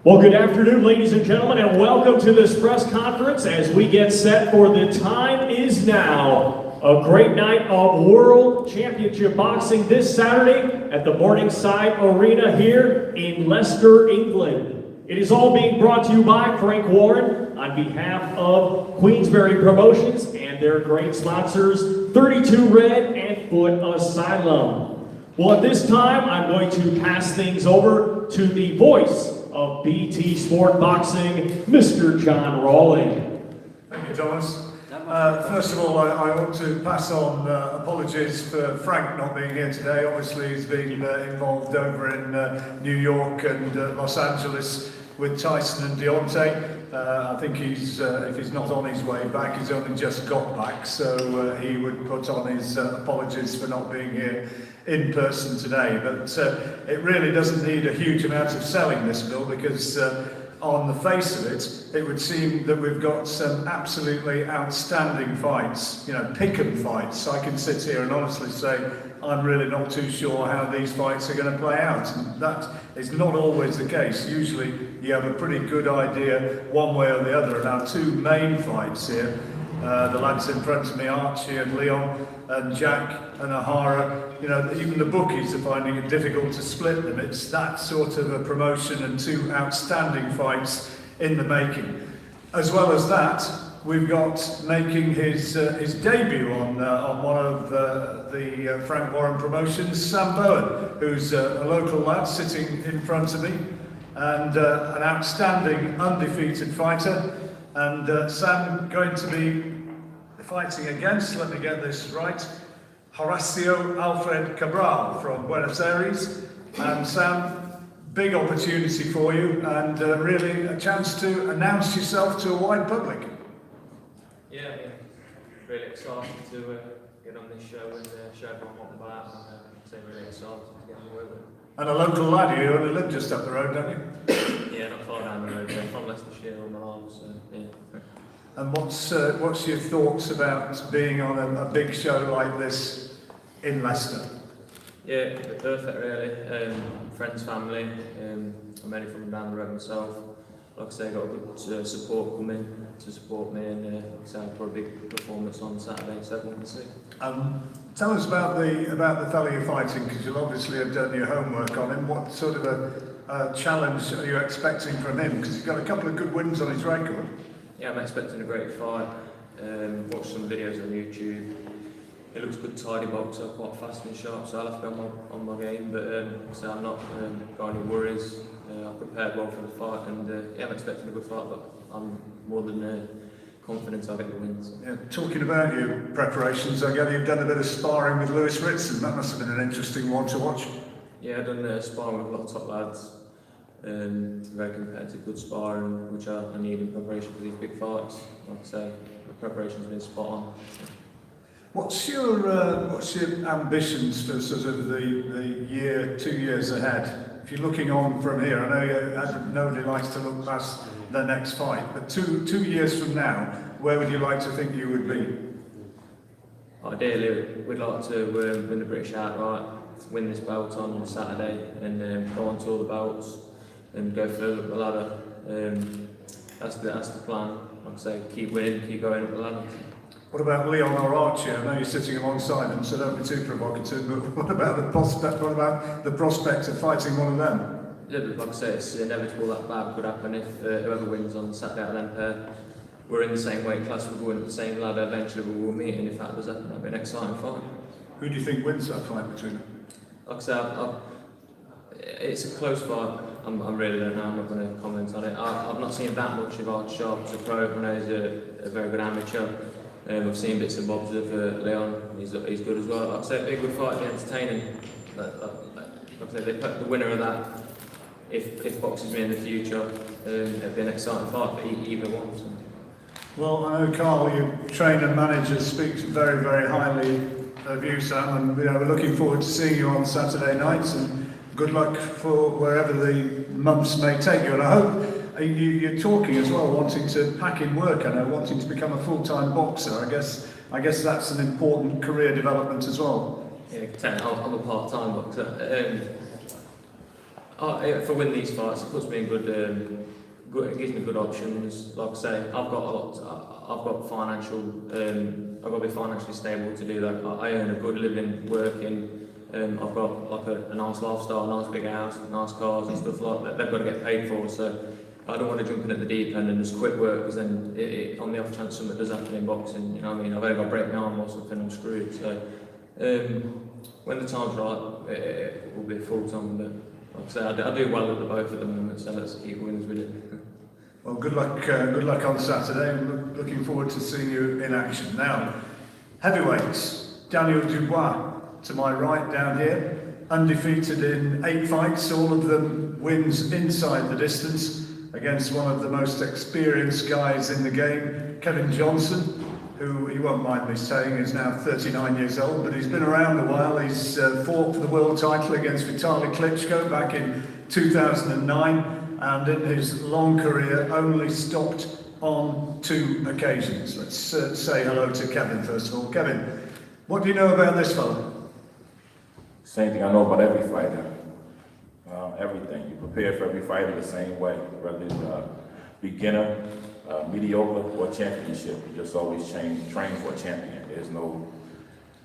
Well, good afternoon, ladies and gentlemen, and welcome to this press conference as we get set for the time is now. A great night of World Championship Boxing this Saturday at the Morningside Arena here in Leicester, England. It is all being brought to you by Frank Warren on behalf of Queensberry Promotions and their great sponsors, 32 Red and Foot Asylum. Well, at this time, I'm going to pass things over to the voice of BT Sport Boxing, Mr. John Rawling. Thank you, Thomas. First of all, I want to pass on apologies for Frank not being here today. Obviously, he's been involved over in New York and Los Angeles with Tyson and Deontay. I think he's, if he's not on his way back, he's only just got back, so he would put on his apologies for not being here in person today. But it really doesn't need a huge amount of selling, this bill, because on the face of it, it would seem that we've got some absolutely outstanding fights, pick-em fights. I can sit here and honestly say I'm really not too sure how these fights are going to play out, and that is not always the case. Usually you have a pretty good idea one way or the other, and our two main fights here, the lads in front of me, Archie and Lyon, and Jack and Ohara, even the bookies are finding it difficult to split them. It's that sort of a promotion and two outstanding fights in the making. As well as that, we've got making his debut on one of the Frank Warren promotions, Sam Bowen, who's a local lad sitting in front of me, and an outstanding undefeated fighter. And Sam going to be fighting against, let me get this right, Horacio Alfred Cabral from Buenos Aires. And Sam, big opportunity for you, and really a chance to announce yourself to a wide public. Yeah, really excited to get on this show and show everyone what I'm about, and so really excited to get on with it. And a local lad, you only live just up the road, don't you? Yeah, not far down the road, from Leicestershire on Millan, so yeah. And what's your thoughts about being on a big show like this in Leicester? Yeah, perfect really. Friends, family, I'm only from down the road myself. Like I say, got a good support coming to support me, and like I say, I've got a big performance on Saturday, so everyone can see. Tell us about the fellow you're fighting, because you'll obviously have done your homework on him. What sort of a challenge are you expecting from him? Because he's got a couple of good wins on his record. Yeah, I'm expecting a great fight. Watched some videos on YouTube. It looks good, tidy boxer, quite fast and sharp, so I'll have to be on my game. But so I'm not got any worries. I've prepared well for the fight, and yeah, I'm expecting a good fight. But I'm more than confident I'll get the wins. Yeah, talking about your preparations, I gather you've done a bit of sparring with Lewis Ritson. That must have been an interesting one to watch. Yeah, I've done sparring with a lot of top lads. Very competitive, good sparring, which I need in preparation for these big fights. Like I say, the preparation's been spot on. What's your ambitions for sort of the year, 2 years ahead? If you're looking on from here, I know nobody likes to look past the next fight, but two years from now, where would you like to think you would be? Ideally, we'd like to win the British outright, win this belt on Saturday, and go on to all the belts and go further up the ladder. That's the plan. Like I say, keep winning, keep going up the ladder. What about Leon or Archie? I know you're sitting alongside them, so don't be too provocative, but what about the prospect of fighting one of them? Yeah, like I say, it's inevitable that bad could happen if whoever wins on Saturday out of them we're in the same weight class, we're going up the same ladder, eventually we will meet, and if that does happen, that'll be an exciting fight. Who do you think wins that fight between them? Like I say, it's a close fight. I really don't know, I'm not going to comment on it. I've not seen that much of Archie Sharp as a pro. I know he's a very good amateur. I've seen bits and bobs of Leon, he's good as well. Like I say, it'd be a good fight, it'd be entertaining. Like I say, they put the winner of that, if boxes me in the future, it'd be an exciting fight for either one. So. Well, I know Carl, your trainer and manager, speaks very, very highly of you, Sam, and we're looking forward to seeing you on Saturday nights, and good luck for wherever the months may take you. And I hope you're talking as well, wanting to pack in work, I know, wanting to become a full-time boxer. I guess that's an important career development as well. Yeah, I'm a part-time boxer. If I win these fights, it puts me in it gives me good options. Like I say, I've got financial, I've got to be financially stable to do that. I earn a good living working. I've got like a nice lifestyle, nice big house, nice cars and stuff like that. They've got to get paid for. So I don't want to jump in at the deep end and just quit work because then on the off chance something does happen in boxing, you know what I mean? I've only got to break my arm or something, I'm screwed. So when the time's right, it will be full time. But like I say, I do well at the both at the moment, so let's keep wins with it. Well, good luck on Saturday. I'm looking forward to seeing you in action. Now, heavyweights, Daniel Dubois, to my right down here, undefeated in 8 fights, all of them wins inside the distance against one of the most experienced guys in the game, Kevin Johnson, who, you won't mind me saying, is now 39 years old, but he's been around a while. He's fought for the world title against Vitaly Klitschko back in 2009, and in his long career only stopped on 2 occasions. Let's say hello to Kevin first of all. Kevin, what do you know about this fellow? Same thing I know about every fighter. Everything. You prepare for every fighter the same way, whether it's beginner, mediocre, or championship. You just always train for a champion. There's no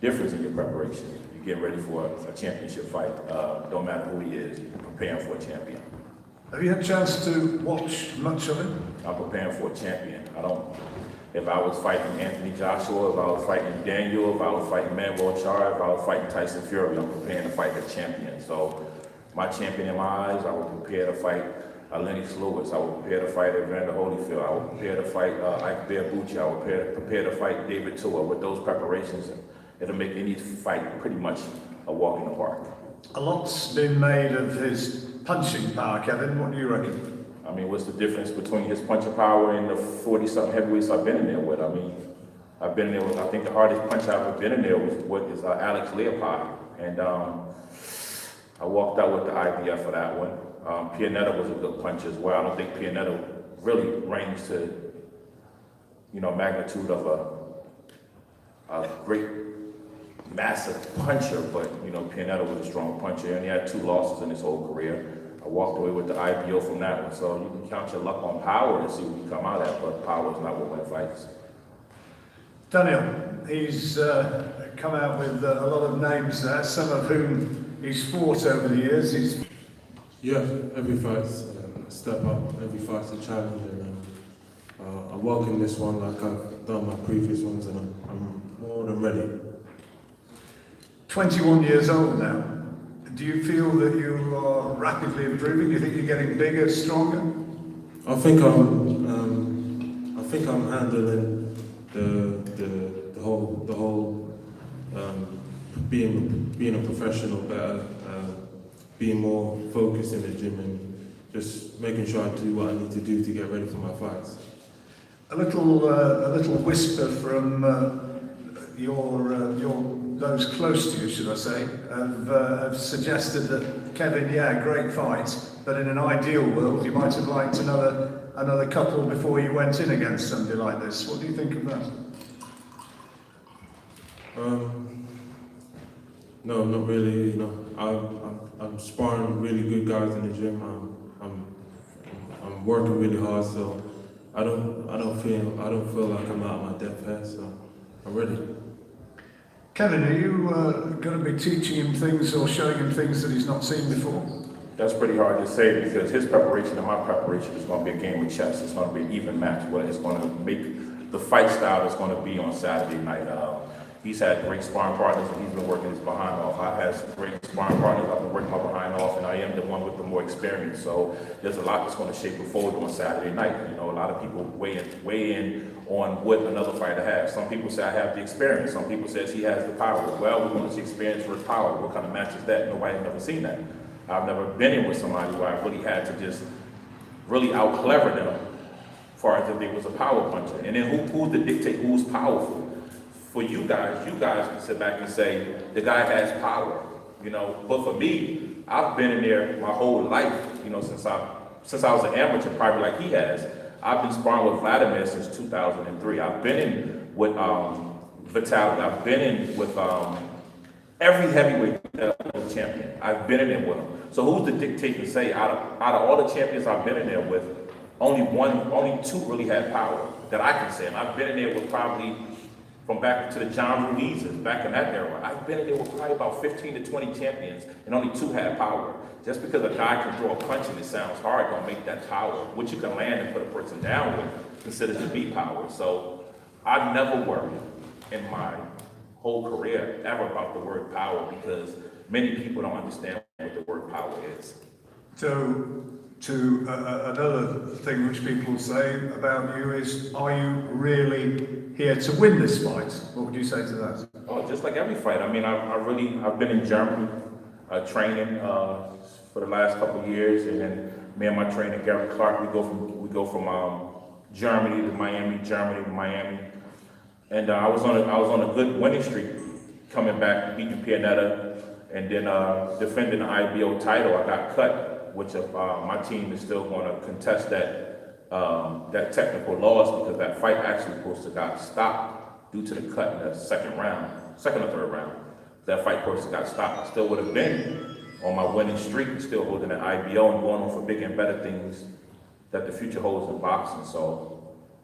difference in your preparation. You get ready for a championship fight. Don't matter who he is, you're preparing for a champion. Have you had a chance to watch much of it? I'm preparing for a champion. If I was fighting Anthony Joshua, if I was fighting Daniel, if I was fighting Manuel Charr, if I was fighting Tyson Fury, I'm preparing to fight a champion. So my champion in my eyes, I would prepare to fight Lennox Lewis. I would prepare to fight Evander Holyfield. I would prepare to fight Ike Bearbucci. I would prepare to fight David Tua. With those preparations, it'll make any fight pretty much a walk in the park. A lot's been made of his punching power, Kevin. What do you reckon? I mean, what's the difference between his punching power and the 40-something heavyweights I've been in there with? I mean, I've been in there with, I think the hardest punch I've ever been in there was Alex Leopold. And I walked out with the IBF for that one. Pianetta was a good punch as well. I don't think Pianetta really ranged to, magnitude of a great, massive puncher, but, Pianetta was a strong puncher, and he had 2 losses in his whole career. I walked away with the IBO from that one, so you can count your luck on power and see what you come out at, but power is not what wins fights. Daniel, he's come out with a lot of names there, some of whom he's fought over the years. Yeah, every fight's a step up, every fight's a challenge, and I welcome this one like I've done my previous ones, and I'm more than ready. 21 years old now. Do you feel that you are rapidly improving? Do you think you're getting bigger, stronger? I think I'm handling the whole being a professional better, being more focused in the gym, and just making sure I do what I need to do to get ready for my fights. A little whisper from those close to you, should I say, have suggested that Kevin, great fight, but in an ideal world, you might have liked another couple before you went in against somebody like this. What do you think of that? No, not really. I'm sparring really good guys in the gym. I'm working really hard, so I don't feel like I'm out of my depth here. So I'm ready. Kevin, are you going to be teaching him things or showing him things that he's not seen before? That's pretty hard to say because his preparation and my preparation is going to be a game of chess. It's going to be an even match. What it's going to make the fight style is going to be on Saturday night. He's had great sparring partners and he's been working his behind off. I've had great sparring partners. I've been working my behind off, and I am the one with the more experience. So there's a lot that's going to shape and fold on Saturday night. A lot of people weigh in on what another fighter has. Some people say I have the experience. Some people say he has the power. Well, we want to see experience versus power. What kind of match is that? Nobody's never seen that. I've never been in with somebody where I really had to just really out-clever them as far as if they was a power puncher. And then who's to dictate who's powerful? For you guys can sit back and say, the guy has power, But for me, I've been in there my whole life, since I was an amateur, probably like he has. I've been sparring with Vladimir since 2003. I've been in with Vitaly. I've been in with Every heavyweight champion, I've been in there with them. So who's to dictate and say out of all the champions I've been in there with, only two really had power that I can say. And I've been in there with probably from back to the John Ruizes, back in that era. I've been in there with probably about 15 to 20 champions, and only two had power. Just because a guy can throw a punch and it sounds hard, don't make that power. What you can land and put a person down with considered to be power. So I've never worried in my whole career ever about the word power, because many people don't understand what the word power is. So, another thing which people say about you is, are you really here to win this fight? What would you say to that? Oh, just like every fight. I mean, I've been in Germany training for the last couple of years, and then me and my trainer Gary Clark, we go from Germany to Miami, Germany to Miami, and I was on a good winning streak, coming back, beating Pianetta, and then defending the IBO title. I got cut, which my team is still going to contest that technical loss, because that fight actually supposed to got stopped due to the cut in the second or third round. That fight course got stopped. I still would have been on my winning streak, still holding an IBO and going on for bigger and better things that the future holds in boxing. So,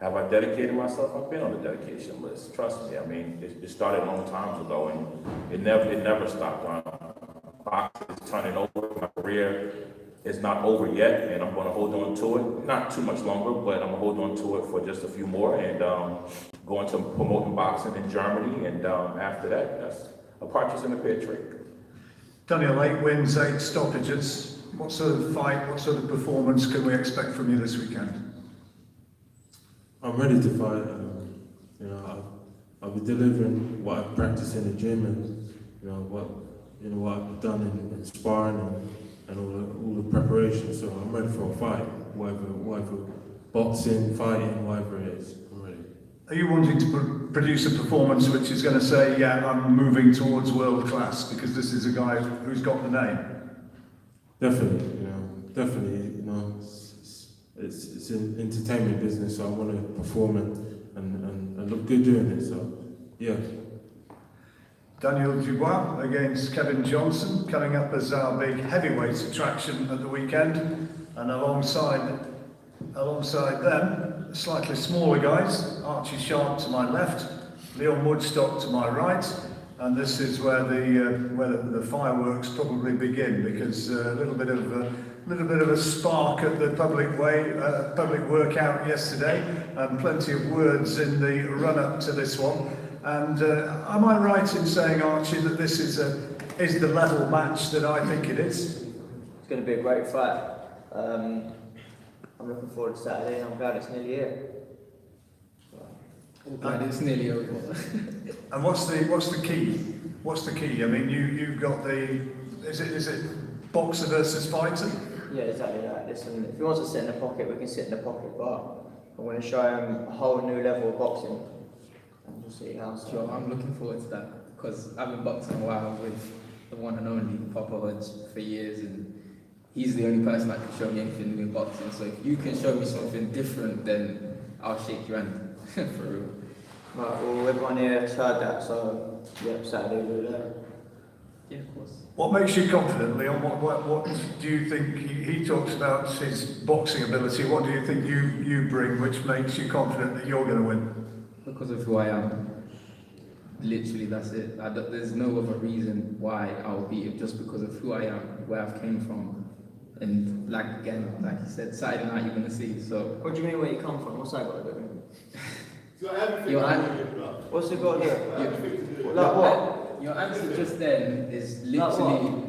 have I dedicated myself? I've been on the dedication list. Trust me. I mean, it started a long time ago, and it never stopped. Boxing is turning over. My career is not over yet, and I'm going to hold on to it. Not too much longer, but I'm going to hold on to it for just a few more, and go into promoting boxing in Germany, and after that, that's a partridge in a pear tree. Daniel, 8 wins, 8 stoppages. What sort of fight, what sort of performance can we expect from you this weekend? I'm ready to fight. I'll be delivering what I've practiced in the gym, and what I've done in sparring and all the preparation. So I'm ready for a fight, whatever boxing, fighting, whatever it is. I'm ready. Are you wanting to produce a performance which is going to say, yeah, I'm moving towards world class because this is a guy who's got the name? Definitely. It's an entertainment business, so I want to perform and look good doing it. So, yeah. Daniel Dubois against Kevin Johnson, coming up as our big heavyweight attraction at the weekend, and alongside them, slightly smaller guys, Archie Sharp to my left, Lyon Woodstock to my right, and this is where the fireworks probably begin, because a little bit of a spark at the public workout yesterday, and plenty of words in the run-up to this one. And am I right in saying, Archie, that this is the level match that I think it is? It's going to be a great fight. I'm looking forward to Saturday, and I'm glad it's nearly here. I'm glad it's nearly over. And what's the key? What's the key? I mean, you've got is it boxer versus fighter? Yeah, exactly that. Listen, if he wants to sit in the pocket, we can sit in the pocket, but I'm going to show him a whole new level of boxing. And we'll see how it's Sure, I'm looking forward to that, because I've been boxing a while with the one and only Papa Hodge for years, and he's the only person that can show me anything new in boxing. So if you can show me something different, then I'll shake your hand, for real. Right, well, everyone here has heard that, so yeah, Saturday we'll there. Yeah, of course. What makes you confident, Leon? What do you think? He talks about his boxing ability. What do you think you bring, which makes you confident that you're going to win? Because of who I am. Literally, that's it. There's no other reason why I'll beat him, just because of who I am, where I've came from. And like you said, Saturday night you're going to see. So. What do you mean where you come from? What's that got to do? What's it got to do? Like what? Your answer just then is literally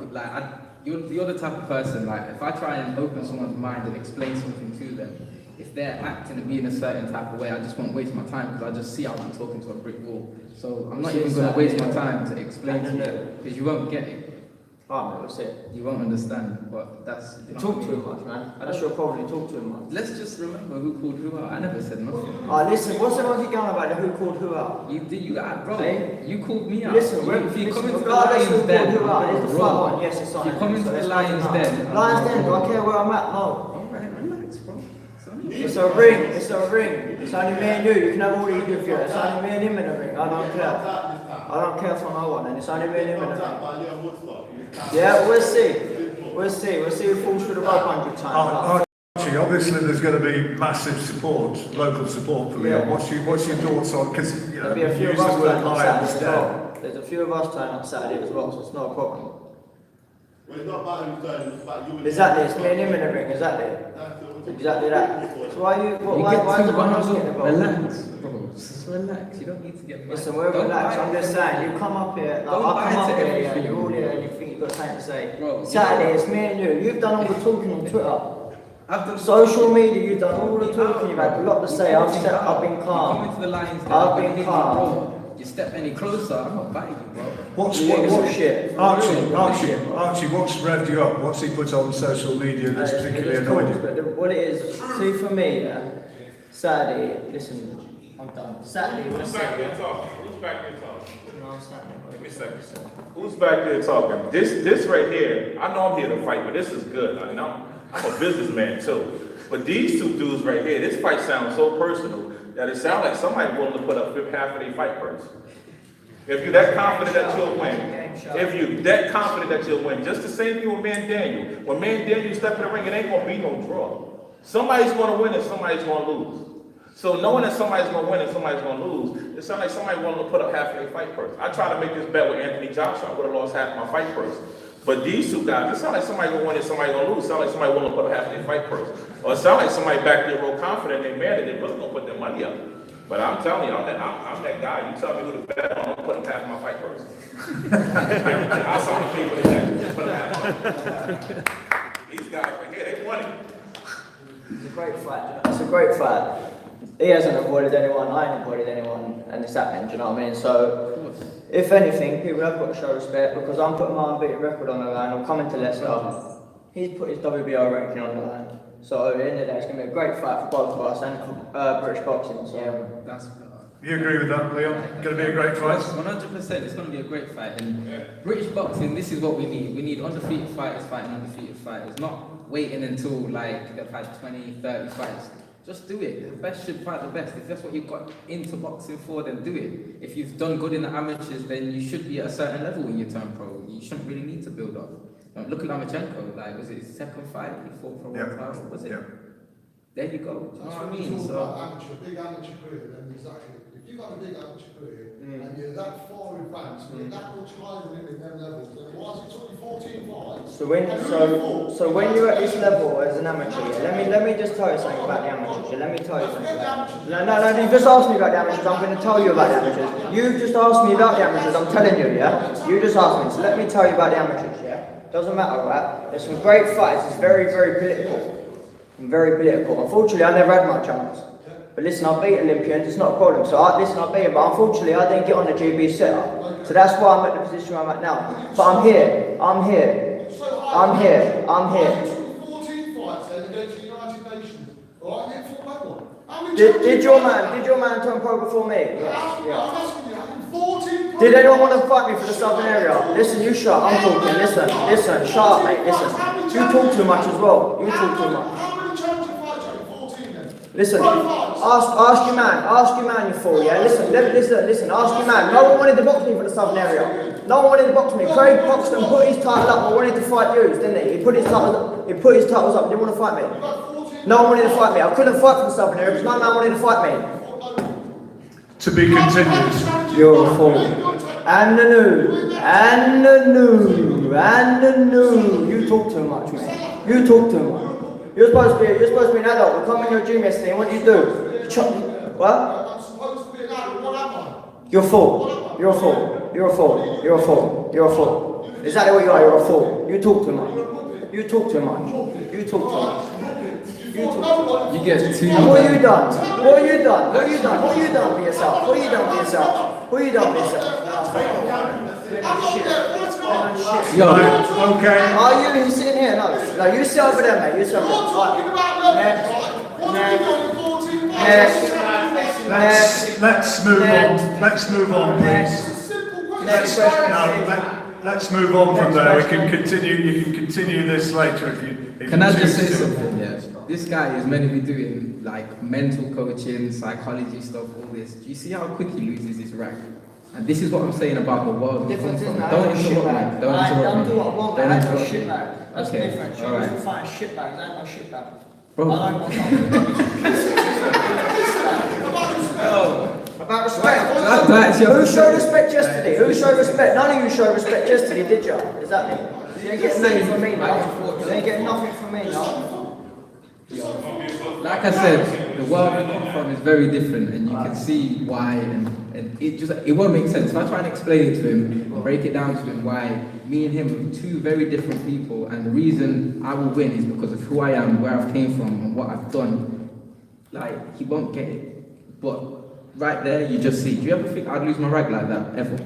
you're the type of person, like, if I try and open someone's mind and explain something to them, if they're acting and being a certain type of way, I just won't waste my time, because I just see I'm talking to a brick wall. So I'm not even going to waste my time to explain to you, because you won't get it. Alright, mate, that's it. You won't understand, but that's... You talk too much, man. That's your problem, you talk too much. Let's just remember who called who out. I never said nothing. Listen, what's the one you going about who called who out? You did, bro. Hey? You called me out. Listen, if you come into the regardless Lions who Den, called who out, there's the front one, yes, it's on. If you come into the Lions Den... Lions Den, do I care where I'm at? No. Alright, relax, bro. It's a ring. It's a ring. It's only me and you. You can have all you give you. It's only me and him in the ring. I don't care. I don't care for no one, and it's only me and him in the ring. Yeah, we'll see. We'll see. We'll see who falls through the rope 100 times. Archie, obviously there's going to be massive support, local support for Leon. Yeah. What's your thoughts on? Because you know, There'll be a few use of us the word turning on Lions Saturday as down. well. There's a few of us turning on Saturday as well, so it's not a problem. Well, it's not about him turning, it's about you. Exactly, it's me and him in the ring, exactly. Exactly that. So why you, why is everyone else getting involved? Relax, bro. Just relax. You don't need to get mad. Listen, we're Don't relaxed. bite I'm just everything. saying, you come up here, like, Don't I bite come up to here, everything. you're all here and you think you've got something to say. Bro, Saturday, it's me and you. You've done all the talking on Twitter. I've done Social media, you've done all the talking, you've had a lot to say. I've been You come calm. into the Lions Den, I've been hitting calm. bro. You step any closer, I'm not biting you, bro. What's You think it's shit. Archie, what's revved you up? What's he put on social media that's particularly It's cool, annoyed you? but what it is, see for me, yeah, Saturday, listen, I'm done. Saturday, Who's what's back there Saturday? talking? Who's back there talking? No, Saturday. Give me a second. Who's back there talking? This right here, I know I'm here to fight, but this is good. I know I'm a businessman too. But these two dudes right here, this fight sounds so personal that it sounds like somebody willing to put up half of their fight price. If you're that confident that you'll win, if you're that confident that you'll win, just the same thing with Man Daniel. When Man Daniel step in the ring, it ain't gonna be no draw. Somebody's gonna win and somebody's gonna lose. So knowing that somebody's gonna win and somebody's gonna lose, it sounds like somebody willing to put up half of their fight purse. I tried to make this bet with Anthony Joshua, I would have lost half my fight purse. But these two guys, it sounds like somebody gonna win and somebody gonna lose. It sounds like somebody willing to put up half of their fight purse. Or it sounds like somebody back there real confident they mad that they really gonna put their money up. But I'm telling you, I'm that guy. You tell me who to bet on, I'm putting half of my fight purse. I saw the people that put half. These guys right here, they won it. It's a great fight. It's a great fight. He hasn't avoided anyone, I ain't avoided anyone, and it's happening, do you know what I mean? So, if anything, people have got to show respect because I'm putting my unbeaten record on the line, I'm coming to Leicester. He's put his WBO ranking on the line. So, at the end of the day, it's going to be a great fight for both of us and British boxing. So, That's You agree with that, Leon? Going to be a great fight? 100%. It's going to be a great fight. And British boxing, this is what we need. We need undefeated fighters fighting undefeated fighters, not waiting until like they've had 20, 30 fights. Just do it. The best should fight the best. If that's what you got into boxing for, then do it. If you've done good in the amateurs, then you should be at a certain level when you turn pro. You shouldn't really need to build up. Look at Lomachenko. Like, was it his second fight? He fought for a world title. Was it? There you go. Do you know what I mean? So. Big amateur career, then exactly. If you've got a big amateur career and you're that far advanced, you're that much higher than in them levels, then why has it took you 14 fights? So when you're at this level as an amateur, yeah, let me just tell you something about the amateurs. Yeah, let me tell you something about the amateurs. No, you just asked me about the amateurs, I'm going to tell you about the amateurs. You just asked me about the amateurs, I'm telling you, yeah? You just asked me, so let me tell you about the amateurs, yeah? Doesn't matter, right? There's some great fights, it's very, very political. Very political. Unfortunately, I never had much chance. But listen, I beat Olympians, it's not a problem. So I beat them, but unfortunately I didn't get on the GB setup. So that's why I'm at the position where I'm at now. But I'm here. 14 fights then against the United Nations. Alright, you fought that one. Did your man turn pro before me? I'm asking you, 14 Did anyone want to fight me for the southern area? Listen, you shut, I'm talking. Listen, shut up, mate, listen. You talk too much as well. You talk too much. How many championship fights have you? 14 then? Listen, ask your man, you fool, yeah? Listen, ask your man. No one wanted to box me for the southern area. No one wanted to box me. Craig boxed and put his title up, but wanted to fight you, didn't he? He put his titles up, didn't want to fight me. No one wanted to fight me. I couldn't fight for the southern area because no man wanted to fight me. To be continued. You're a fool. And the new. You talk too much, man. You talk too much. You're supposed to be an adult. We come in your gym yesterday, and what do you do? What? I'm supposed to be an adult, what am I? You're a fool. You're a fool. You're a fool. You're a fool. You're a fool. Exactly what you are. You're a fool. You talk too much. You talk too much. You talk too much. You talk. You get too. And what have you done? What have you done? What have you done? What have you done for yourself? What have you done for yourself? What have you done for yourself? Shit. Yo. Okay. Are you sitting here? No, you sit over there, mate. You sit over there. Next. Let's move on. Let's move on, please. Next question. let's move on from there. We can continue. You can continue this later if you. Can I just say something? Yeah. This guy is meant to be doing like mental coaching, psychology stuff, all this. Do you see how quick he loses his rank? And this is what I'm saying about the world. Difference is now, Don't I'm a interrupt me. shitbag. Don't I interrupt don't me. do what I want, Don't I ain't no interrupt me. shitbag. That's Okay, different. all right. You fight shitbags, I ain't no shitbag. Bro. I don't want About respect. Who showed respect yesterday? Who showed respect? None of you showed respect yesterday, did you? Exactly. You ain't getting nothing from me, no. You ain't getting nothing from me, no. Like I said, the world we come from is very different, and you can see why, and it won't make sense. If I try and explain it to him, and break it down to him why me and him are two very different people, and the reason I will win is because of who I am, where I've came from, and what I've done. Like, he won't get it. But right there, you just see. Do you ever think I'd lose my rag like that, ever?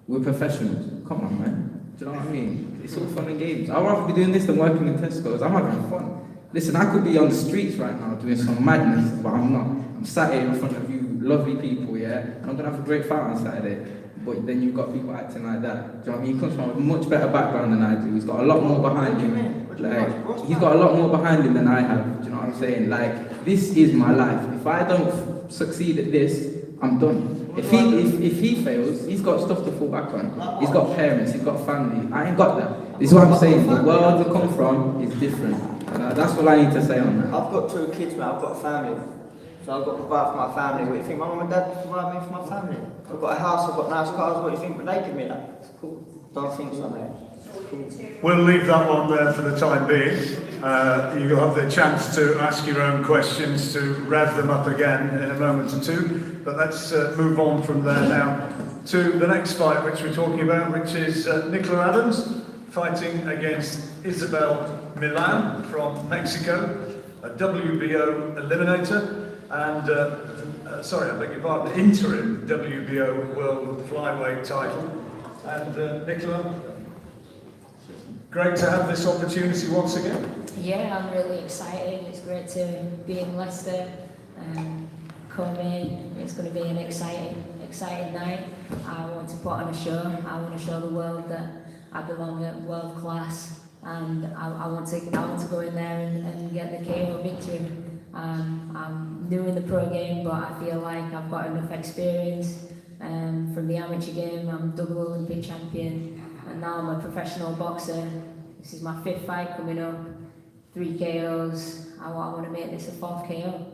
We're professionals. Come on, man. Do you know what I mean? It's all fun and games. I'd rather be doing this than working in Tesco's. I'm having fun. Listen, I could be on the streets right now doing some madness, but I'm not. I'm sat here in front of you, lovely people, yeah? And I'm gonna have a great fight on Saturday. But then you've got people acting like that. Do you know what I mean? He comes from a much better background than I do. He's got a lot more behind him. Like, he's got a lot more behind him than I have. Do you know what I'm saying? Like, this is my life. If I don't succeed at this, I'm done. If he fails, he's got stuff to fall back on. He's got parents, he's got family. I ain't got that. This is what I'm saying. The world we come from is different. That's what I need to say on that. I've got 2 kids, man. I've got a family. So I've got to provide for my family. What do you think my mum and dad provide me for my family? I've got a house, I've got nice cars. What do you think? But they give me that. It's cool. Don't think so, mate. We'll leave that one there for the time being. You'll have the chance to ask your own questions, to rev them up again in a moment or two. But let's move on from there now to the next fight which we're talking about, which is Nicola Adams fighting against Isabel Millan from Mexico, a WBO eliminator, and sorry, I beg your pardon, interim WBO World Flyweight title. And Nicola, great to have this opportunity once again. Yeah, I'm really excited. It's great to be in Leicester. Come in. It's going to be an exciting night. I want to put on a show. I want to show the world that I belong at world class, and I want to go in there and get the KO victory. I'm new in the pro game, but I feel like I've got enough experience from the amateur game. I'm double Olympic champion, and now I'm a professional boxer. This is my 5th fight coming up, 3 KOs. I want to make this a 4th KO.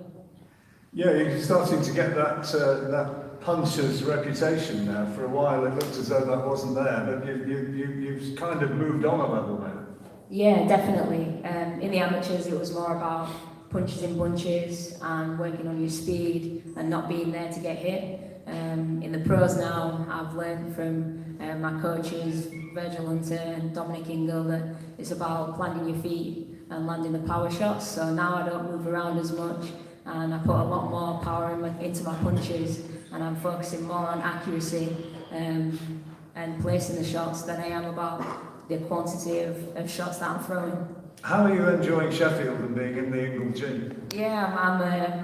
Yeah, you're starting to get that puncher's reputation now. For a while it looked as though that wasn't there, but you've kind of moved on a level now. Yeah, definitely. In the amateurs it was more about punches in bunches and working on your speed and not being there to get hit. In the pros now, I've learned from my coaches, Virgil Hunter and Dominic Ingle, that it's about planting your feet and landing the power shots. So now I don't move around as much, and I put a lot more power into my punches, and I'm focusing more on accuracy and placing the shots than I am about the quantity of shots that I'm throwing. How are you enjoying Sheffield and being in the Ingle gym? Yeah,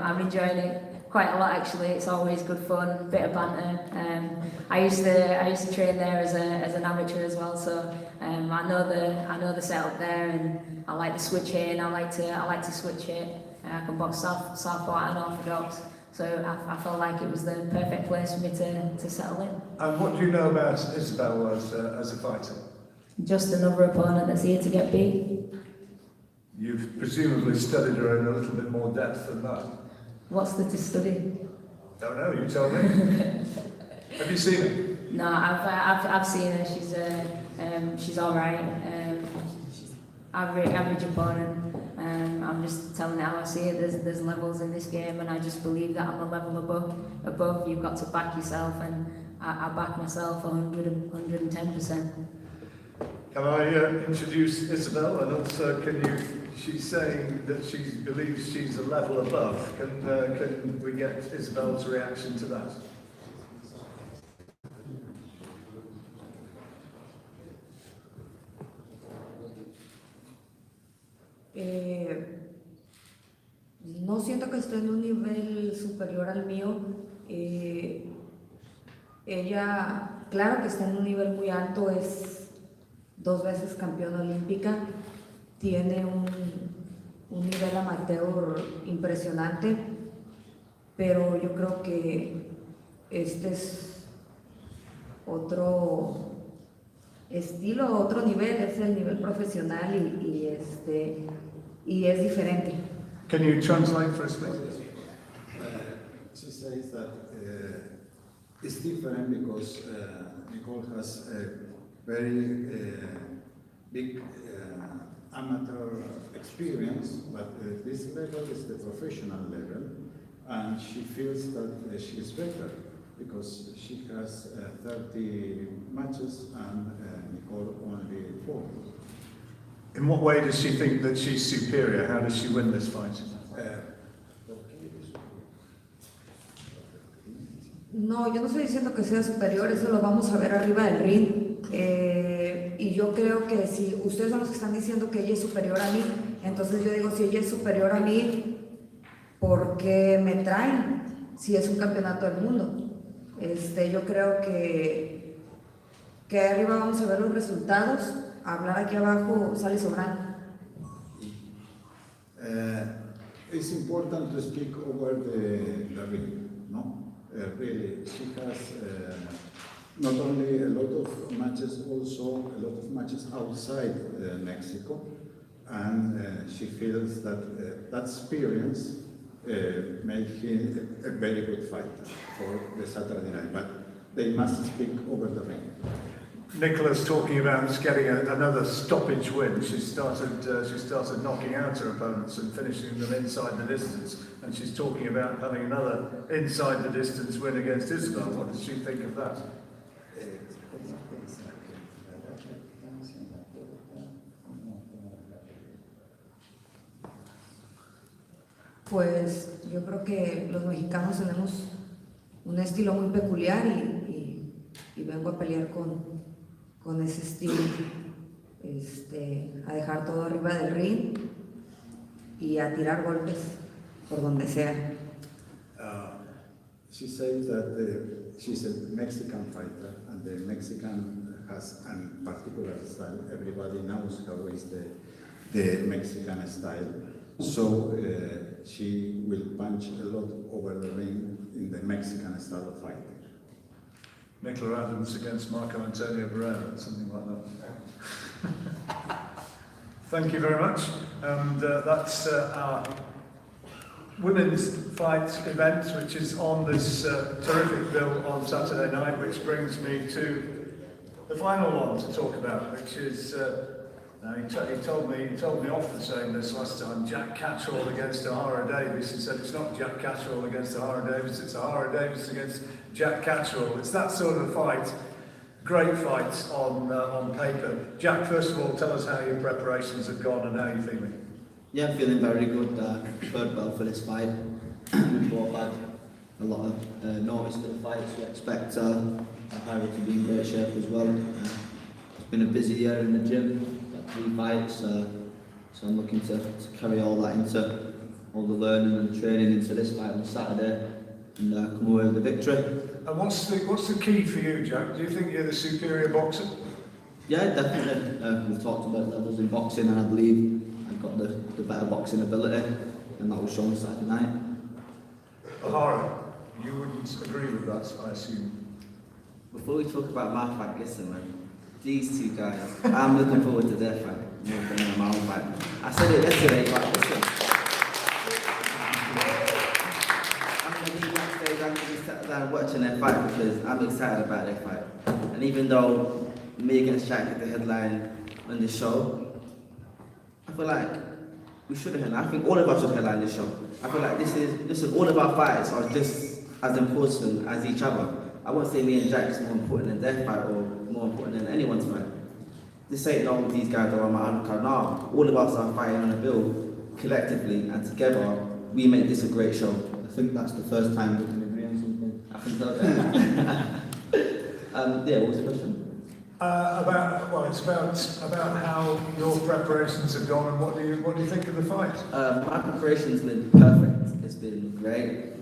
I'm enjoying it quite a lot actually. It's always good fun, bit of banter. I used to train there as an amateur as well, so I know the setup there, and I like to switch in. I like to switch it. I can box southpaw and orthodox, so I felt like it was the perfect place for me to settle in. And what do you know about Isabel as a fighter? Just another opponent that's here to get beat. You've presumably studied her in a little bit more depth than that. What's there to study? Don't know, you tell me. Have you seen her? No, I've seen her. She's all right. Average opponent. I'm just telling it how I see it. There's levels in this game, and I just believe that I'm a level above. You've got to back yourself, and I back myself 110%. Can I introduce Isabel? And also, she's saying that she believes she's a level above. Can we get Isabel's reaction to that? No siento que esté en un nivel superior al mío. Ella, claro que está en un nivel muy alto, es 2 veces campeona olímpica, tiene un nivel amateur impresionante, pero yo creo que este es otro estilo, otro nivel, es el nivel profesional y es diferente. Can you translate for us, please? She says that it's different because Nicole has a very big amateur experience, but this level is the professional level, and she feels that she's better because she has 30 matches and Nicole only 4. In what way does she think that she's superior? How does she win this fight? No, yo no estoy diciendo que sea superior, eso lo vamos a ver arriba del ring. Y yo creo que si ustedes son los que están diciendo que ella es superior a mí, entonces yo digo, si ella es superior a mí, ¿por qué me traen si es un campeonato del mundo? Yo creo que arriba vamos a ver los resultados, hablar aquí abajo sale sobrando. It's important to speak over the ring, no? Really, she has not only a lot of matches, also a lot of matches outside Mexico, and she feels that that experience made him a very good fighter for the Saturday night, but they must speak over the ring. Nicola's talking about getting another stoppage win. She started knocking out her opponents and finishing them inside the distance, and she's talking about having another inside the distance win against Isabel. What does she think of that? Pues yo creo que los mexicanos tenemos un estilo muy peculiar y vengo a pelear con ese estilo, a dejar todo arriba del ring y a tirar golpes por donde sea. She says that she's a Mexican fighter, and the Mexican has a particular style. Everybody knows how is the Mexican style. So she will punch a lot over the ring in the Mexican style of fighting. Nicola Adams against Marco Antonio Barrera, something like that. Thank you very much. And that's our women's fight event, which is on this terrific bill on Saturday night, which brings me to the final one to talk about, which is he told me off for saying this last time, Jack Catterall against Ohara Davies. He said it's not Jack Catterall against Ohara Davies, it's Ohara Davies against Jack Catterall. It's that sort of fight. Great fight on paper. Jack, first of all, tell us how your preparations have gone and how you're feeling. Yeah, I'm feeling very good. Prepared well for this fight. We've both had a lot of notice to the fights. We expect Ohara to be in great shape as well. It's been a busy year in the gym. 3 fights, so I'm looking to carry all that into all the learning and training into this fight on Saturday and come away with a victory. And what's the key for you, Jack? Do you think you're the superior boxer? Yeah, definitely. We've talked about levels in boxing, and I believe I've got the better boxing ability, and that was shown Saturday night. Ohara, you wouldn't agree with that, I assume? Before we talk about my fight, listen, man. These 2 guys, I'm looking forward to their fight more than my own fight. I said it yesterday, but listen. I'm going to be backstage, I'm going to be sat down watching their fight because I'm excited about their fight. And even though me against Jack at the headline on this show, I feel like we should have headlined. I think all of us should headline this show. I feel like all of our fights are just as important as each other. I won't say me and Jack is more important than their fight or more important than anyone's fight. This ain't no these guys are on my undercard. No, all of us are fighting on a bill collectively, and together we make this a great show. I think that's the first time we can agree on something. I think so. Yeah, what was the question? It's about how your preparations have gone, and what do you think of the fight? My preparation's been perfect. It's been great.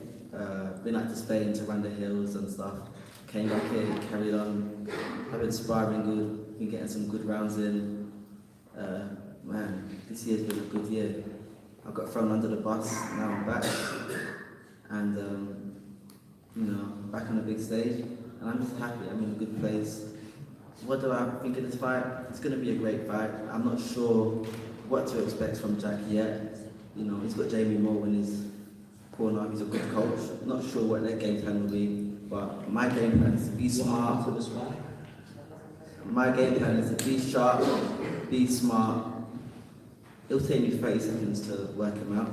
Been out to Spain to run the hills and stuff. Came back here, carried on. I've been sparring good. been getting some good rounds in. Man, this year's been a good year. I got thrown under the bus, now I'm back. And, back on the big stage. And I'm just happy, I'm in a good place. What do I think of this fight? It's going to be a great fight. I'm not sure what to expect from Jack yet. He's got Jamie Moore in his corner, he's a good coach. Not sure what their game plan will be, but my game plan is to be smart. My game plan is to be sharp, be smart. It'll take me 30 seconds to work him out.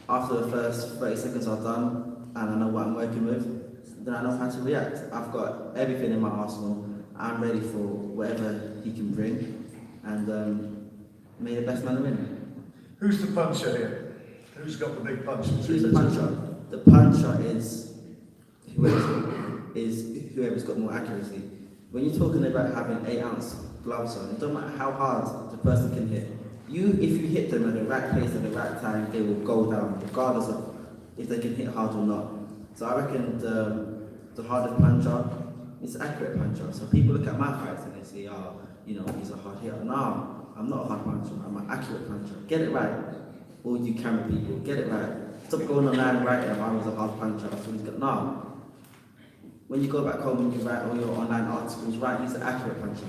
After the first 30 seconds are done, and I know what I'm working with, then I know how to react. I've got everything in my arsenal. I'm ready for whatever he can bring, and may the best man win. Who's the puncher here? Who's got the big punch? Who's the puncher? The puncher is whoever's got more accuracy. When you're talking about having 8-ounce gloves on, it doesn't matter how hard the person can hit. If you hit them at the right place at the right time, they will go down, regardless of if they can hit hard or not. So I reckon the hardest puncher is accurate puncher. So people look at my fights and they say, he's a hard hitter. No, I'm not a hard puncher, I'm an accurate puncher. Get it right. All you camera people, get it right. Stop going online writing if I was a hard puncher. That's what he's got. No. When you go back home and you write all your online articles, right, he's an accurate puncher.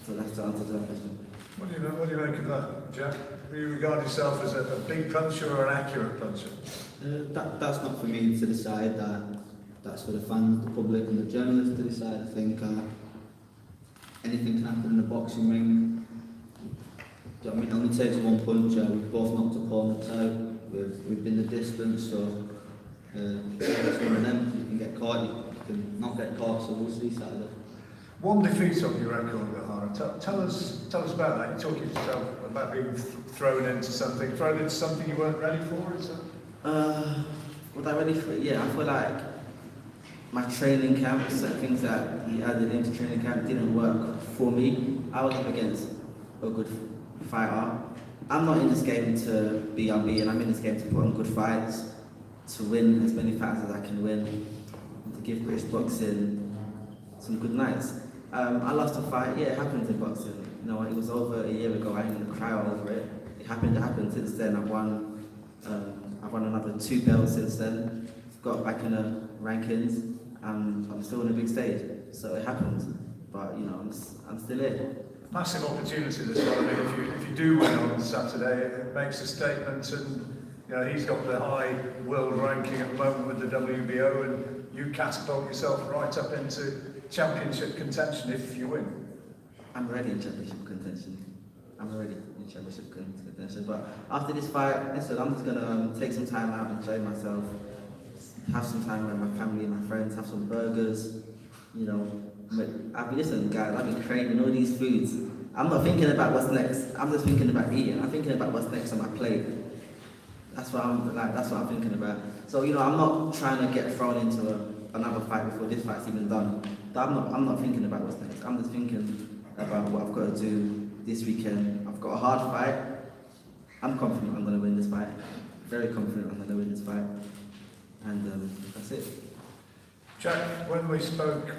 So that's the answer to that question. What do you make of that, Jack? Do you regard yourself as a big puncher or an accurate puncher? That's not for me to decide. That's for the fans, the public and the journalists to decide. I think anything can happen in a boxing ring. Do you know what I mean? It only takes one punch. We've both knocked opponents out. We've been the distance, so it's one of them. You can get caught, you can not get caught, so we'll see Saturday. One defeat on your record, Ohara. Tell us about that. You talk yourself about being thrown into something you weren't ready for, is that? Was I ready for it? Yeah, I feel like my training camp, certain things that he added into training camp didn't work for me. I was up against a good fighter. I'm not in this game to be unbeaten. I'm in this game to put on good fights, to win as many fights as I can win, and to give British boxing some good nights. I lost a fight. Yeah, it happens in boxing. It was over a year ago. I ain't gonna cry over it. It happened. Since then. I've won another 2 belts since then. Got back in the rankings, and I'm still on a big stage. So it happens. But I'm still here. Massive opportunity this morning. If you do win on Saturday, it makes a statement, and he's got the high world ranking at the moment with the WBO, and you catapult yourself right up into championship contention if you win. I'm already in championship contention. But after this fight, listen, I'm just gonna take some time out, enjoy myself, have some time with my family and my friends, have some burgers. Listen, guys, I've been craving all these foods. I'm not thinking about what's next. I'm just thinking about eating. I'm thinking about what's next on my plate. That's what I'm thinking about. So I'm not trying to get thrown into another fight before this fight's even done. I'm not thinking about what's next. I'm just thinking about what I've got to do this weekend. I've got a hard fight. I'm confident I'm going to win this fight. Very confident I'm going to win this fight. And that's it. Jack, when we spoke,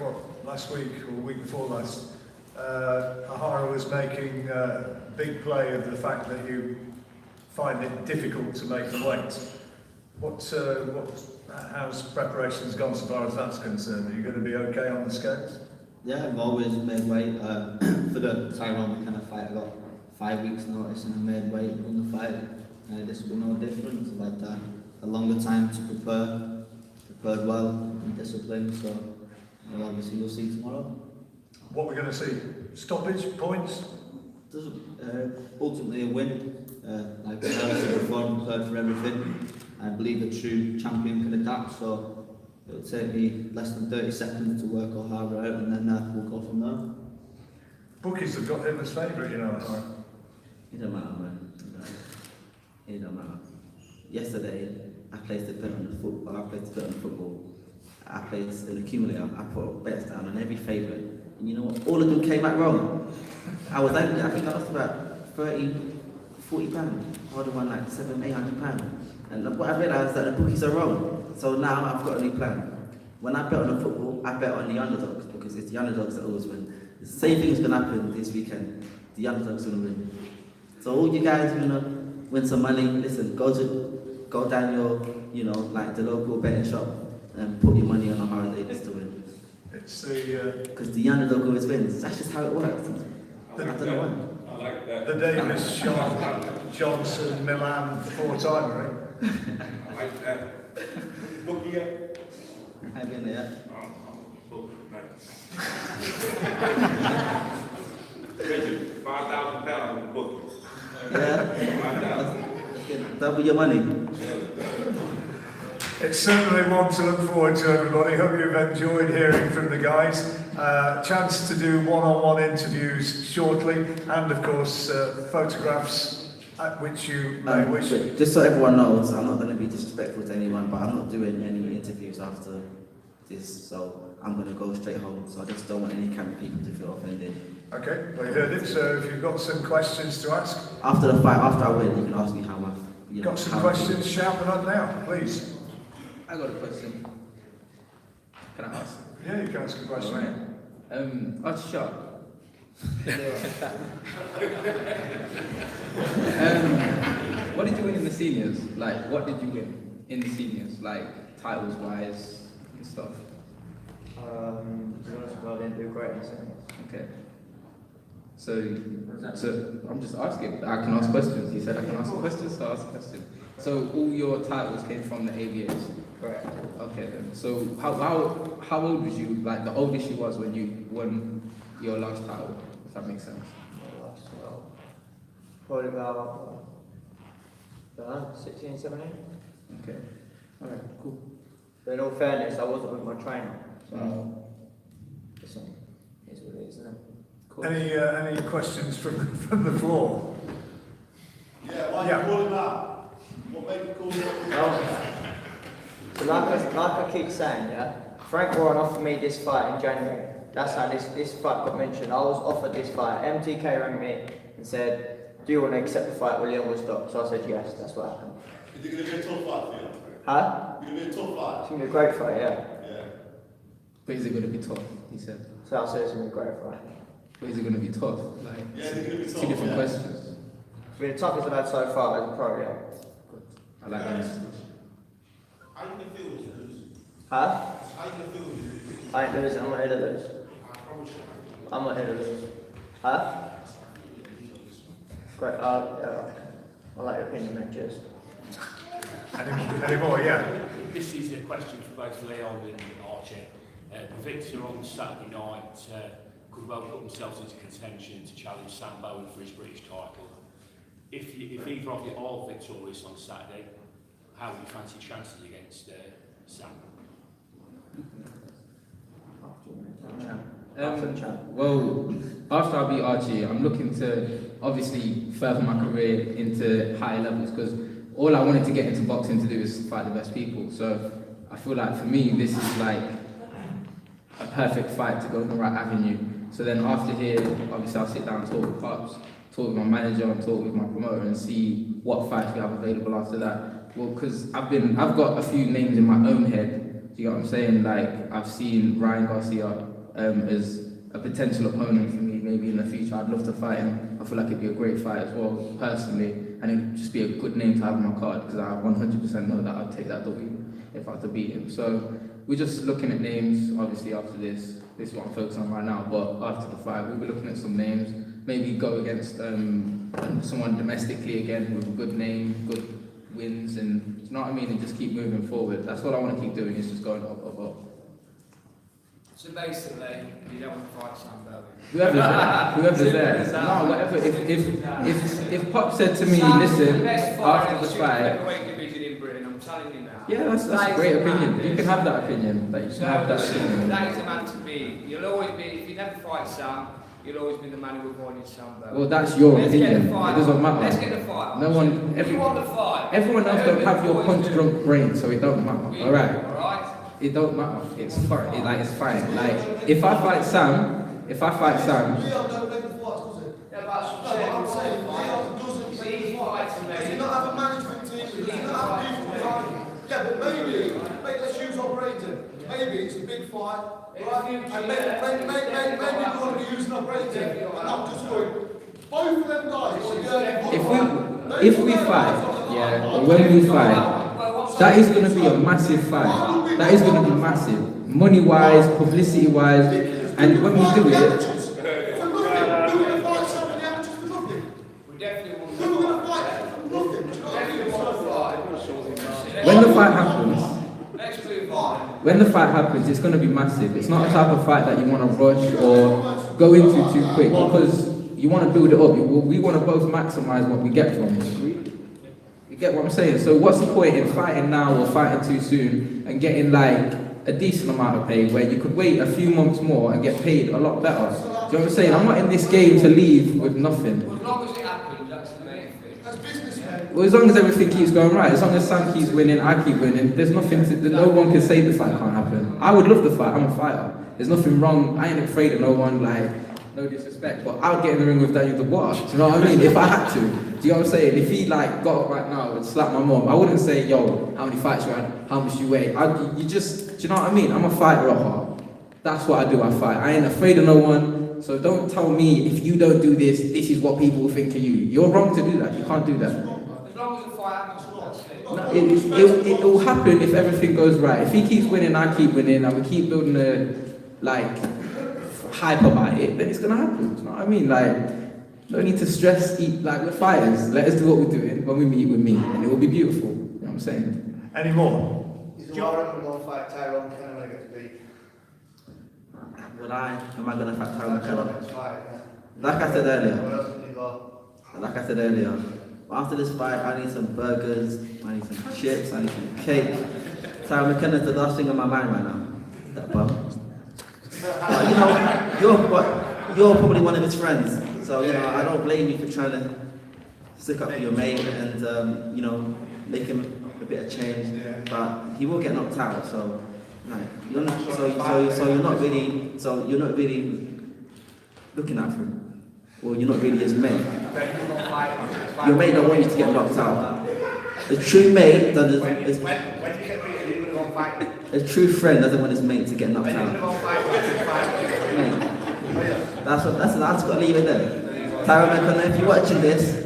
last week or the week before last, Ohara was making a big play of the fact that you find it difficult to make the weight. How's preparations gone so far as that's concerned? Are you going to be okay on the scales? Yeah, I've always made weight. For the Tyrone kind of fight, I got 5 weeks notice and I made weight on the fight. This will be no different. I've had a longer time to prepare, prepared well and disciplined, so obviously we'll see tomorrow. What we're going to see? Stoppage, points? Ultimately a win. Like I said before, I'm prepared for everything. I believe a true champion can adapt, so it'll take me less than 30 seconds to work Ohara out, and then we'll go from there. Bookies have got him as favourite, Ohara. It don't matter, man. It don't matter. Yesterday, I placed a bet on the football. I placed a bet on football. I placed an accumulator. I put bets down on every favourite. And you know what? All of them came back wrong. I was angry. I think I lost about 30, 40 pounds. I would have won like £700-800. And what I realised is that the bookies are wrong. So now I've got a new plan. When I bet on the football, I bet on the underdogs because it's the underdogs that always win. The same thing's gonna happen this weekend. The underdog's gonna win. So all you guys gonna win some money. Listen, go down your, like the local betting shop and put your money on Ohara Davies to win. It's the Because the underdog always wins. That's just how it works. I don't know why. I like that. the Davis, Sharp, Johnson, Millan four-timer, right? I like that. Book me up. Have you in there? £5,000 in the book. Yeah? Double your money. It's certainly one to look forward to, everybody. Hope you've enjoyed hearing from the guys. Chance to do one-on-one interviews shortly, and of course photographs at which you may wish. Just so everyone knows, I'm not going to be disrespectful to anyone, but I'm not doing any interviews after this, so I'm going to go straight home. So I just don't want any camera people to feel offended. Okay, well you heard it. So if you've got some questions to ask, After the fight, after I win, you can ask me how much. got some questions, shout them out now, please. I got a question. Can I ask? Yeah, you can ask a question. Archie Sharp. What did you win in the seniors? Like, what did you win in the seniors? Like, titles-wise and stuff. To be honest, I didn't do great in seconds. Okay. So I'm just asking. I can ask questions. He said I can ask questions, so I ask questions. So all your titles came from the AVAs? Correct. Okay then. So how old was you? Like the oldest you was when you won your last title? If that makes sense. Probably about 16, 17. Okay. All right. Cool. But in all fairness, I wasn't with my trainer, so listen, it's what it is, isn't it? Cool. Any questions from the floor? Yeah, why you call him that? What made you call him that? So like I keep saying, yeah, Frank Warren offered me this fight in January. That's how this fight got mentioned. I was offered this fight. MTK rang me and said, do you want to accept the fight with Lyon Woodstock? So I said yes, that's what happened. Is it going to be a tough fight for you? Huh? Is it going to be a tough fight? It's going to be a great fight, yeah. Yeah. But is it going to be tough? He said. So I said it's going to be a great fight. But is it going to be tough? Like, Yeah, is it going to be tough? two different questions. It's been the toughest I've had so far as a pro, yeah. I like that. How are you going to feel when you lose? Huh? How are you going to feel when you lose? I ain't losing, I'm not here to lose. I promise you. I'm not here to lose. Huh? Great, yeah, I like your opinion, mate, cheers. Any more? Yeah. This is a question for both Leon and Archie. The victor on Saturday night could well put themselves into contention to challenge Sam Bowen for his British title. If either of you are victorious on Saturday, how would you fancy chances against Sam? Well, after I beat Archie, I'm looking to obviously further my career into higher levels because all I wanted to get into boxing to do is fight the best people. So I feel like for me, this is like a perfect fight to go in the right avenue. So then after here, obviously I'll sit down and talk with Pops, talk with my manager and talk with my promoter and see what fights we have available after that. Well, because I've got a few names in my own head. Do you get what I'm saying? Like I've seen Ryan Garcia as a potential opponent for me maybe in the future. I'd love to fight him. I feel like it'd be a great fight as well, personally, and it'd just be a good name to have on my card because I 100% know that I'd take that W if I had to beat him. So we're just looking at names, obviously after this. This is what I'm focused on right now, but after the fight, we'll be looking at some names, maybe go against someone domestically again with a good name, good wins, and you know what I mean, and just keep moving forward. That's what I want to keep doing, is just going up, up, up. So basically, you don't want to fight Sam Bowen. Whoever's there. No, whatever. If Pop said to me, listen, after the fight. Division in Britain, I'm telling you now. Yeah, that's a great opinion. You can have that opinion. Like, you can have that opinion. That is the man to be. You'll always be, if you never fight Sam, you'll always be the man who avoided Sam Bowen. Well, that's your Let's opinion. Get the fight. It doesn't matter. Let's get the fight. No one. You want the fight. Everyone else don't have your punch drunk brain, so it don't matter. All right. Alright? It don't matter. It's fine. It's fine. Like if I fight Sam. Leon don't make the fights, does it? Yeah, but No, what I'm saying, Leon doesn't make the fights. Does he not have a management team? Does he not have people behind him? Yeah, but maybe, let's use our brains in. Maybe it's a big fight, And maybe you want to be using a break team. And I'm just going, both of them guys. If we fight, yeah, or when we fight, that is going to be a massive fight. That is going to be massive, money-wise, publicity-wise, and when we do it. When the fight happens, it's going to be massive. It's not a type of fight that you want to rush or go into too quick because you want to build it up. We want to both maximise what we get from it. You get what I'm saying? So what's the point in fighting now or fighting too soon and getting like a decent amount of pay where you could wait a few months more and get paid a lot better? Do you know what I'm saying? I'm not in this game to leave with nothing. As long as it happens, that's the main thing. Well, as long as everything keeps going right, as long as Sam keeps winning, I keep winning, there's nothing no one can say the fight can't happen. I would love the fight, I'm a fighter. There's nothing wrong, I ain't afraid of no one, like, no disrespect, but I would get in the ring with Daniel Dubois, do you know what I mean? If I had to, do you know what I'm saying? If he like got up right now and slapped my mom, I wouldn't say, yo, how many fights you had, how much you weigh, do you know what I mean? I'm a fighter at heart. That's what I do, I fight. I ain't afraid of no one, so don't tell me if you don't do this, this is what people will think of you. You're wrong to do that, you can't do that. As long as the fight happens, No, it will happen if everything goes right. If he keeps winning, I keep winning, and we keep building a hype about it, then it's gonna happen. Do you know what I mean? Like, no need to stress. Like we're fighters. Let us do what we're doing when we meet with me, and it will be beautiful. You know what I'm saying? Any more? Is John going to fight Tyrone McKenna when I get to beat? Am I going to fight Tyrone McKenna? Like I said earlier, after this fight, I need some burgers, I need some chips, I need some cake. Tyrone McKenna's the last thing on my mind right now. That bum. You're probably one of his friends, so I don't blame you for trying to stick up for your mate and make him a bit of change. But he will get knocked out, so you're not really looking out for him. Or you're not really his mate. Your mate don't want you to get knocked out. A true mate doesn't. A true friend doesn't want his mate to get knocked out. Mate, that's got to leave it there. Tyrone McKenna, if you're watching this,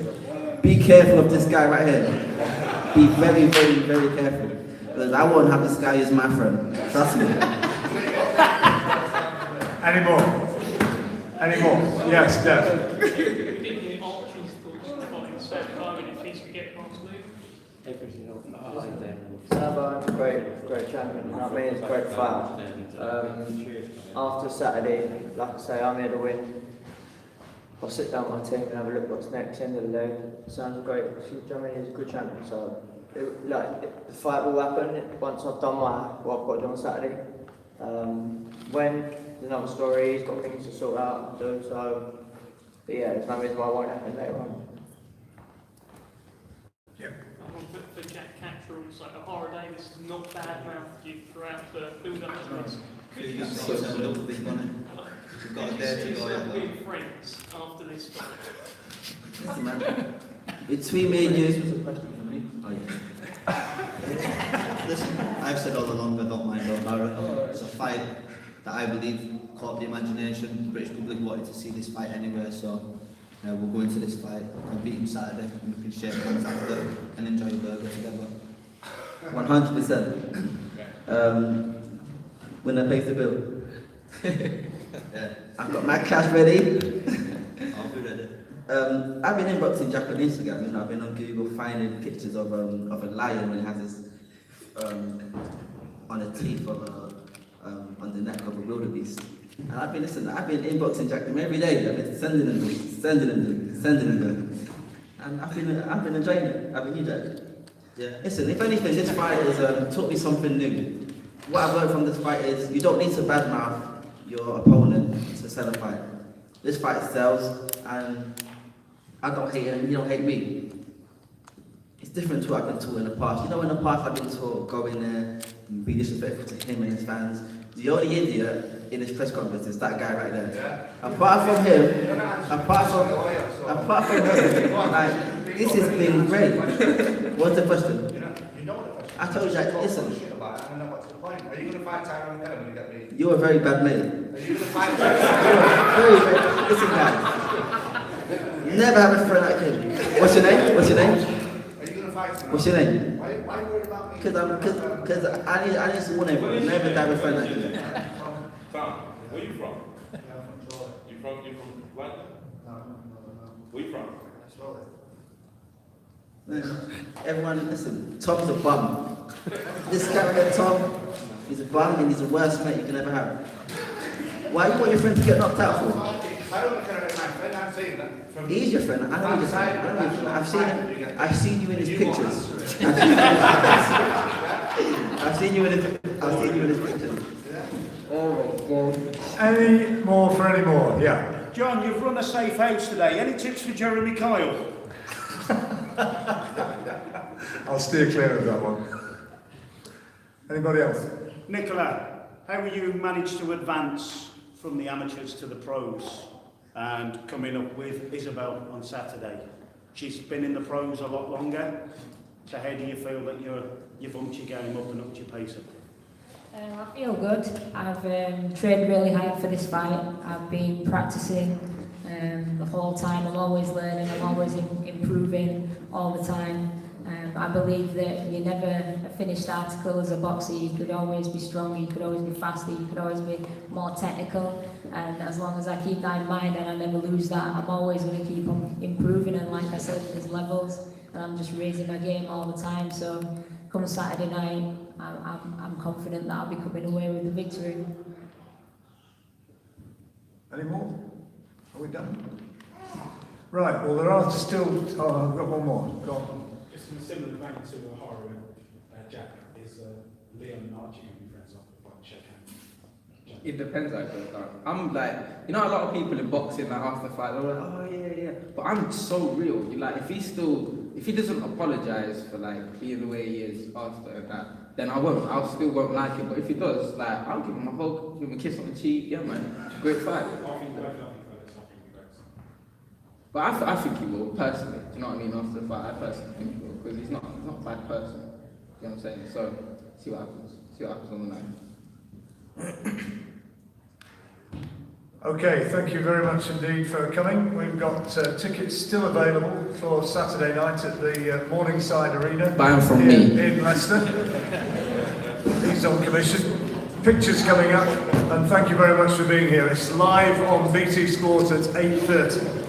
be careful of this guy right here. Be very, very, very careful. Because I won't have this guy as my friend. Trust me. Any more? Any more? Yes, Dev. Sam Bowen, great champion. You know what I mean? It's a great fight. After Saturday, like I say, I'm here to win. I'll sit down with my team and have a look what's next. End of the day, Sam's great. You know what I mean? He's a good champion. So, the fight will happen once I've done what I've got to do on Saturday. When there's another story, he's got things to sort out and do. So, but yeah, there's no reason why it won't happen later on. For Jack Catterall, it's like Ohara Davies is not bad mouthed you throughout the build up to this. Could you see yourself being friends after this fight? Between me and you. Listen, I've said all along I don't mind Ohara. It's a fight that I believe caught the imagination. The British public wanted to see this fight anyway, so we'll go into this fight, compete on Saturday, and we can shake hands after and enjoy a burger together. 100%. Winner pays the bill. I've got my cash ready. I'll be ready. I've been inboxing Jack on Instagram, I've been on Google finding pictures of a lion when he has his on the teeth of on the neck of a wildebeest. And I've been inboxing Jack every day. I've been sending them. And I've been enjoying it. Haven't you, Jack? Yeah. Listen, if anything, this fight has taught me something new. What I've learned from this fight is you don't need to badmouth your opponent to sell a fight. This fight sells, and I don't hate him, he don't hate me. It's different to what I've been taught in the past. In the past I've been taught go in there and be disrespectful to him and his fans. The only idiot in this press conference is that guy right there. Yeah. Apart from him, this has been great. What's the question? I told you, listen, and then what's the point? Are you going to fight Tyrone Kelly when you get beat? You're a very bad mate. Are you going to fight Listen, guys. Never have a friend like him. What's your name? What's your name? Are you going to fight him? What's your name? Why are you worried about me? Because I need to warn everyone. Never have a friend like him. Tom, where you from? You from London? Where you from? Everyone, listen. Tom's a bum. This character, Tom, he's a bum and he's the worst mate you can ever have. Why you want your friend to get knocked out for? I don't look at my friend, I'm saying that. He's your friend. I know your friend. I know your friend. I've seen you in his pictures. I've seen you in his pictures. Oh my God. Any more for any more? Yeah. John, you've run a safe house today. Any tips for Jeremy Kyle? I'll steer clear of that one. Anybody else? Nicola, how will you manage to advance from the amateurs to the pros and coming up with Isabel on Saturday? She's been in the pros a lot longer. So how do you feel that you've bumped your game up and upped your pace up? I feel good. I've trained really hard for this fight. I've been practicing the whole time. I'm always learning. I'm always improving all the time. I believe that you're never a finished article as a boxer. You could always be stronger, you could always be faster, you could always be more technical. And as long as I keep that in mind and I never lose that, I'm always going to keep on improving. And like I said, there's levels, and I'm just raising my game all the time. So come Saturday night, I'm confident that I'll be coming away with the victory. Any more? Are we done? Right, well, there are still. Oh, I've got one more. Go on. It's in a similar vein to Ohara and Jack. Is Leon and Archie going to be friends after the fight and shake hands? It depends how it goes down. I'm like, you know, a lot of people in boxing, like after the fight, they're like, oh yeah. But I'm so real. Like, if he doesn't apologize for like being the way he is after that, then I still won't like him. But if he does, like, I'll give him a hug, give him a kiss on the cheek. Yeah, man, great fight. But I think he will, personally. Do you know what I mean? After the fight, I personally think he will, because he's not a bad person. You know what I'm saying? So, see what happens. See what happens on the night. Okay, thank you very much indeed for coming. We've got tickets still available for Saturday night at the Morningside Arena. Buy them from me. In Leicester. He's on commission. Pictures coming up, and thank you very much for being here. It's live on BT Sport at 8:30.